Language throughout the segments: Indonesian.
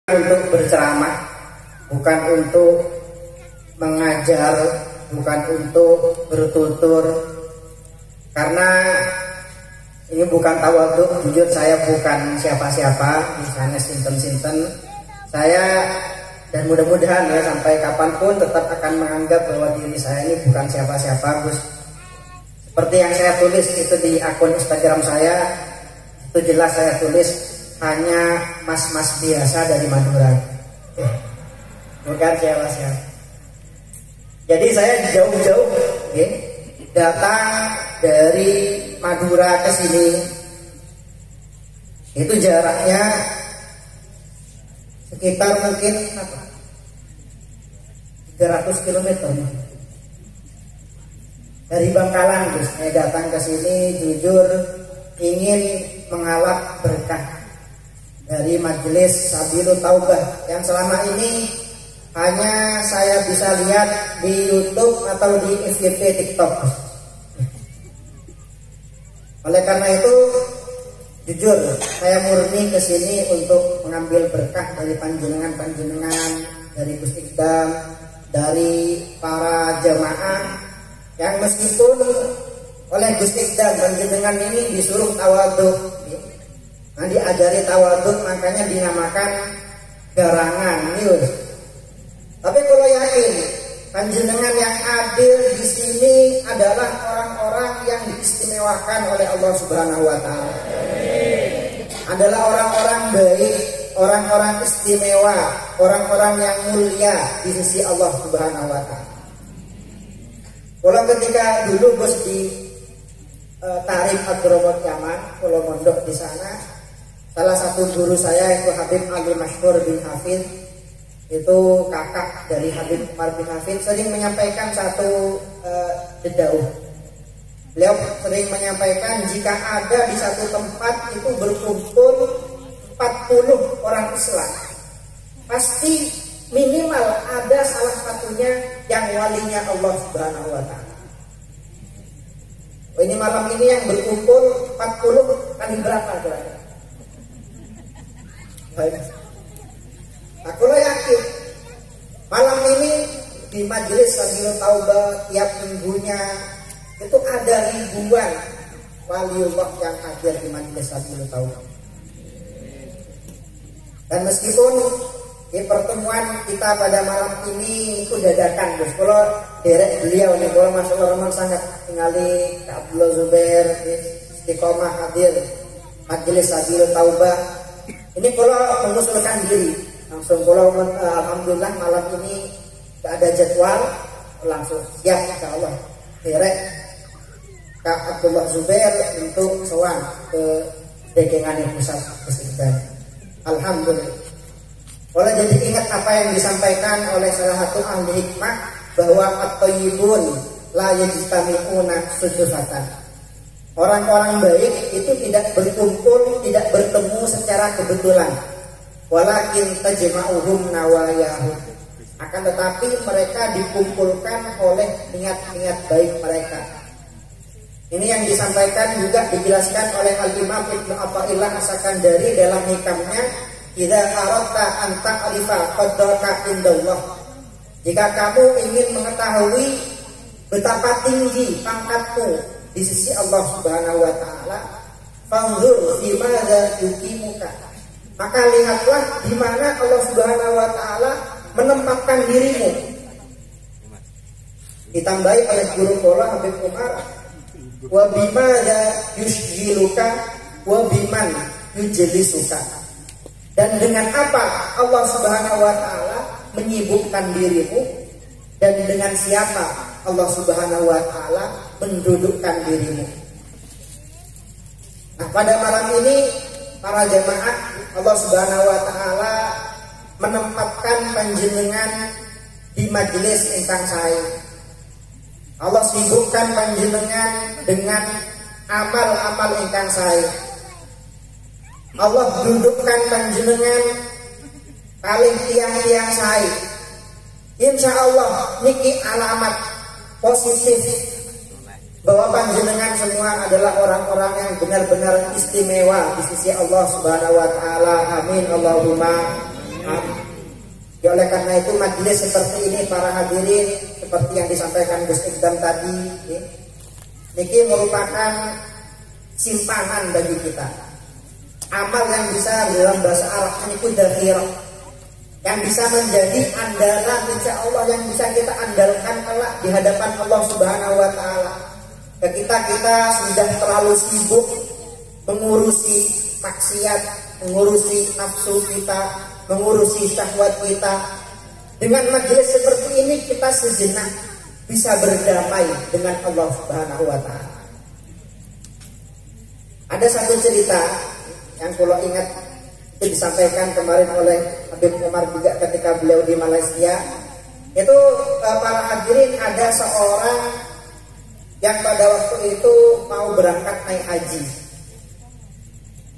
Untuk berceramah, bukan untuk mengajar, bukan untuk bertutur, karena ini bukan tawadhu. Jujur saya bukan siapa-siapa, misalnya sinten-sinten. Saya dan mudah-mudahan ya sampai kapanpun tetap akan menganggap bahwa diri saya ini bukan siapa-siapa, Gus. Seperti yang saya tulis itu di akun Instagram saya, itu jelas saya tulis hanya mas-mas biasa dari Madura, bukan siapa-siapa. Jadi saya jauh-jauh datang dari Madura ke sini, itu jaraknya sekitar mungkin 300 km dari Bangkalan. Gus, saya datang ke sini jujur ingin mengalap berkah dari Majelis Sabilul Taubah yang selama ini hanya saya bisa lihat di YouTube atau di FYP TikTok. Oleh karena itu, jujur saya murni ke sini untuk mengambil berkah dari panjenengan-panjenengan, dari Gus Iqdam, dari para jamaah yang meskipun oleh Gus Iqdam panjenengan ini disuruh tawadhu. Nah, diajari tawadhu, makanya dinamakan garangan. Tapi kalau yakin panjenengan yang adil di sini adalah orang-orang yang diistimewakan oleh Allah Subhanahu wa taala. Adalah orang-orang baik, orang-orang istimewa, orang-orang yang mulia di sisi Allah Subhanahu wa taala. Kalau ketika dulu Gus di Tarif Abdurrahman Yaman, kalau mondok di sana, salah satu guru saya itu Habib Ali Mashhur bin Hafid, itu kakak dari Habib Umar bin Hafid, sering menyampaikan satu dedauh. Beliau sering menyampaikan jika ada di satu tempat itu berkumpul 40 orang Islam, pasti minimal ada salah satunya yang walinya Allah Subhanahu wa taala. Ini malam ini yang berkumpul 40 kali berapa kira-kira? Nah, kalau yakin malam ini di Majelis Sabilul Taubah tiap minggunya itu ada ribuan waliullah yang hadir di Majelis Sabilul Taubah. Dan meskipun di pertemuan kita pada malam ini itu dadakan, Gus. Kalau derek beliau nih, kalau masalah Rahman sangat tinggali Kak Abdullah Zubair istiqomah hadir Majelis Sabilul Taubah. Ini kalau mengusulkan diri langsung, kalau alhamdulillah malam ini gak ada jadwal, langsung siap insyaallah derek Kak Abdullah Zubair untuk sowan ke dekengan pusat Kesehatan. Alhamdulillah. Boleh jadi ingat apa yang disampaikan oleh salah satu ahli hikmah bahwa at-thayyibun la yajtami'una sudufatan. Orang-orang baik itu tidak berkumpul, tidak bertemu secara kebetulan. Walakin tajma'uhum nawayahum. Akan tetapi mereka dikumpulkan oleh niat-niat baik mereka. Ini yang disampaikan juga dijelaskan oleh Al-Imam Ibnu Athaillah As-Sakandari dalam hikamnya, idza aradta an ta'rifa qadraka indallah. Jika kamu ingin mengetahui betapa tinggi pangkatmu di sisi Allah Subhanahu wa taala, fanzur fi madza yuqimuka. Maka lihatlah di mana Allah Subhanahu wa taala menempatkan dirimu. Ditambahi oleh guru pola Habib Umar, wa bimadza yushghiluka wa biman yujlisuka. Dan dengan apa Allah Subhanahu wa taala menyibukkan dirimu, dan dengan siapa Allah Subhanahu wa taala mendudukkan dirimu. Nah, pada malam ini para jemaah Allah Subhanahu wa taala menempatkan panjenengan di majelis ingkang sae. Allah sibukkan panjenengan dengan amal-amal ingkang sae. Allah dudukkan panjenengan paling tiang-tiang sae. Insya Allah niki alamat positif bahwa panjenengan semua adalah orang-orang yang benar-benar istimewa di sisi Allah Subhanahu wa taala. Amin Allahumma Ya, oleh karena itu majelis seperti ini para hadirin seperti yang disampaikan Gus Ikdam tadi, ya, ini merupakan simpanan bagi kita. Amal yang bisa dalam bahasa Arab itu dakhirah, yang bisa menjadi andalan insya Allah, yang bisa kita andalkan kelak di hadapan Allah Subhanahu wa Ta'ala. Ketika kita sudah terlalu sibuk mengurusi maksiat, mengurusi nafsu kita, mengurusi syahwat kita, dengan majelis seperti ini kita sejenak bisa berdamai dengan Allah Subhanahu wa Ta'ala. Ada satu cerita yang kalau ingat itu disampaikan kemarin oleh Habib Umar juga ketika beliau di Malaysia. Itu para hadirin, ada seorang yang pada waktu itu mau berangkat naik haji.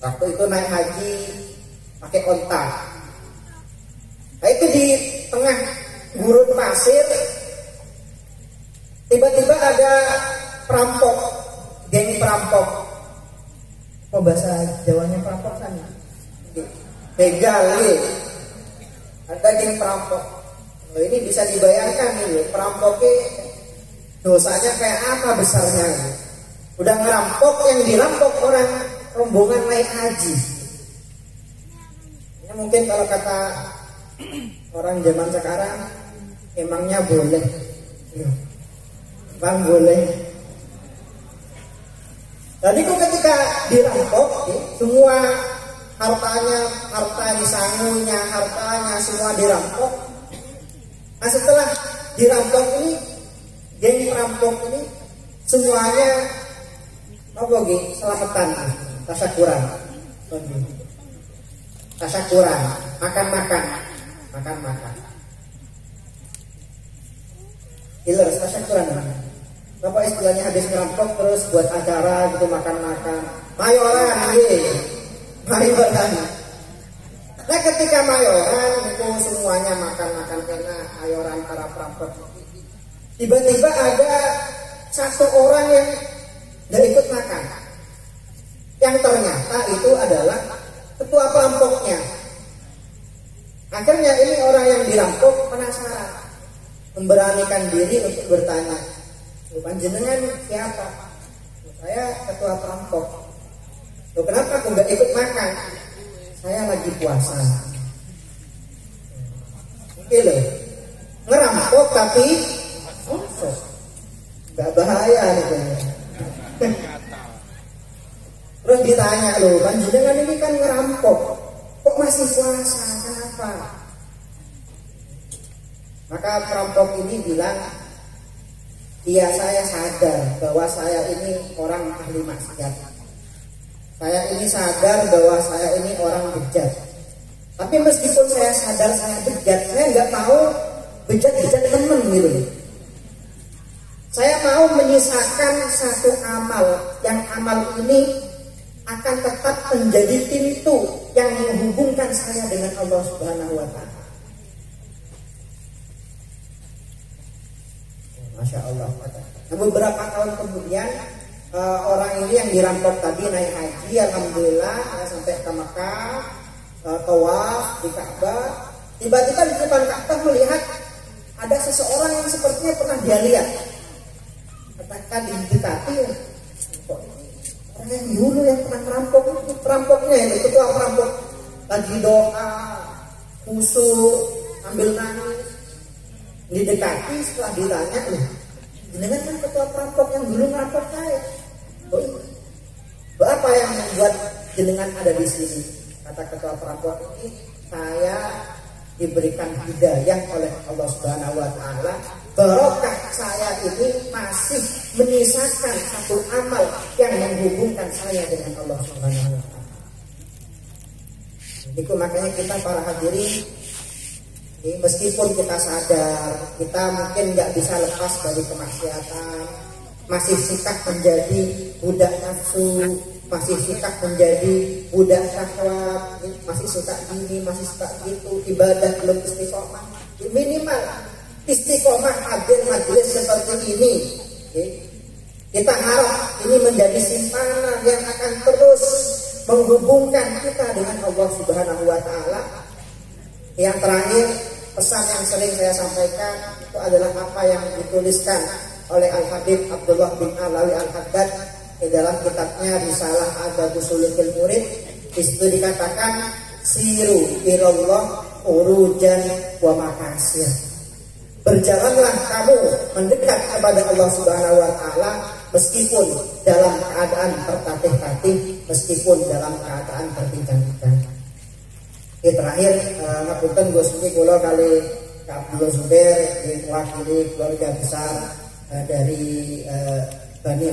Waktu itu naik haji pakai onta. Nah, itu di tengah gurun pasir tiba-tiba ada perampok, geng perampok. Oh, bahasa Jawanya perampok kan? Begal, ya. Ada geng perampok. Oh, ini bisa dibayangkan nih, perampoknya dosanya kayak apa besarnya. Udah ngerampok, yang dirampok orang rombongan naik haji. Ini mungkin kalau kata orang zaman sekarang, emangnya boleh? Bang boleh. Jadi kok ketika dirampok, semua hartanya sangunya, hartanya semua dirampok. Nah, setelah dirampok ini, geng perampok ini semuanya apa gitu? Selamatan, tasyakuran, makan. Iler, tasyakuran. Bapak istilahnya habis ngerampok terus buat acara gitu, makan-makan. Mayoran. Nah, ketika mayoran itu semuanya makan-makan enak, mayoran para perampok. Tiba-tiba ada satu orang yang gak ikut makan. Yang ternyata itu adalah ketua perampoknya. Akhirnya ini orang yang dirampok penasaran, memberanikan diri untuk bertanya, "Panjenengan siapa?" "Saya ketua perampok." "Loh, kenapa aku gak ikut makan?" "Saya lagi puasa." Oke loh, ngerampok tapi gak bahaya gitu. Terus ditanya, "Loh, panjenengan ini kan ngerampok, kok masih puasa? Kenapa?" Maka perampok ini bilang, "Iya, saya sadar bahwa saya ini orang ahli maksiat. Saya ini sadar bahwa saya ini orang bejat. Tapi meskipun saya sadar saya bejat, saya nggak mau bejat-bejat temen gitu. Saya mau menyisakan satu amal, yang amal ini akan tetap menjadi pintu yang menghubungkan saya dengan Allah Subhanahu wa Ta'ala." Masya Allah. Nah, beberapa tahun kemudian orang ini yang dirampok tadi naik haji, alhamdulillah sampai ke Mekah, tawaf di Ka'bah. Tiba-tiba di depan Ka'bah melihat ada seseorang yang sepertinya pernah dia lihat. Ketika didekati, kok orang yang dulu yang pernah merampok itu, perampoknya itu ketua perampok, lagi doa, khusyuk, sambil nangis. Didekati, setelah ditanya, "Loh, jenengan kan ketua perampok yang dulu ngerampok saya." "Oh iya. Apa yang membuat jenengan ada di sini?" Kata ketua perampok ini, "Saya diberikan hidayah oleh Allah Subhanahu wa Ta'ala. Barokah saya ini masih menyisakan satu amal yang menghubungkan saya dengan Allah Subhanahu wa Ta'ala." Itu makanya kita para hadirin, meskipun kita sadar kita mungkin nggak bisa lepas dari kemaksiatan, masih suka menjadi budak nafsu, masih suka menjadi budak syahwat, masih suka gini, masih suka gitu, ibadah belum istiqomah. Minimal istiqomah hadir majelis seperti ini. Kita harap ini menjadi simpanan yang akan terus menghubungkan kita dengan Allah Subhanahu wa Ta'ala. Yang terakhir, pesan yang sering saya sampaikan itu adalah apa yang dituliskan oleh Al-Habib Abdullah bin Alawi Al-Haddad di dalam kitabnya Risalah Adabus Sulukil Murid. Di situ dikatakan siru ilallah urujan wa makasir. Berjalanlah kamu mendekat kepada Allah Subhanahu wa taala meskipun dalam keadaan tertatih-tatih, meskipun dalam keadaan terpincang-pincang. Terakhir ngapunten Gus niki kula kali Kak Abdullah Zubair yang mewakili keluarga besar dari Bani